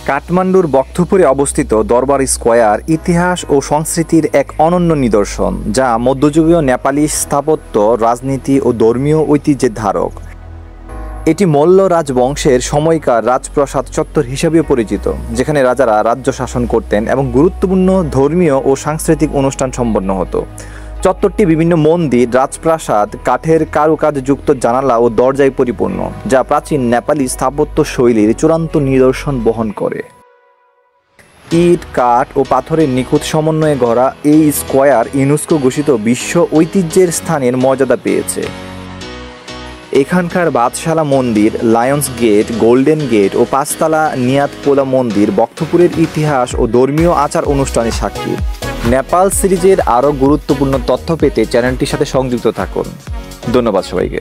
কাঠমান্ডুর বক্তপুরে অবস্থিত দরবার স্কয়ার ইতিহাস ও সংস্কৃতির এক অনন্য নিদর্শন, যা মধ্যযুগীয় নেপালি স্থাপত্য, রাজনীতি ও ধর্মীয় ঐতিহ্যের ধারক। এটি মল্ল রাজবংশের সময়কার রাজপ্রাসাদ চত্বর হিসেবেও পরিচিত, যেখানে রাজারা রাজ্য শাসন করতেন এবং গুরুত্বপূর্ণ ধর্মীয় ও সাংস্কৃতিক অনুষ্ঠান সম্পন্ন হতো। চত্বরটি বিভিন্ন মন্দির, রাজপ্রাসাদ, কাঠের কারুকাজযুক্ত জানালা ও দরজায় পরিপূর্ণ, যা প্রাচীন নেপালি স্থাপত্য শৈলীর চূড়ান্ত নিদর্শন বহন করে। ইট, কাঠ ও পাথরের নিখুঁত সমন্বয়ে গড়া এই স্কয়ার ইউনেস্কো ঘোষিত বিশ্ব ঐতিহ্যের স্থানের মর্যাদা পেয়েছে। এখানকার বাদশালা মন্দির, লায়ন্স গেট, গোল্ডেন গেট ও পাঁচতলা নিয়াতপোলা মন্দির বক্তপুরের ইতিহাস ও ধর্মীয় আচার অনুষ্ঠানের সাক্ষী। নেপাল সিরিজের আরও গুরুত্বপূর্ণ তথ্য পেতে চ্যানেলটির সাথে সংযুক্ত থাকুন। ধন্যবাদ সবাইকে।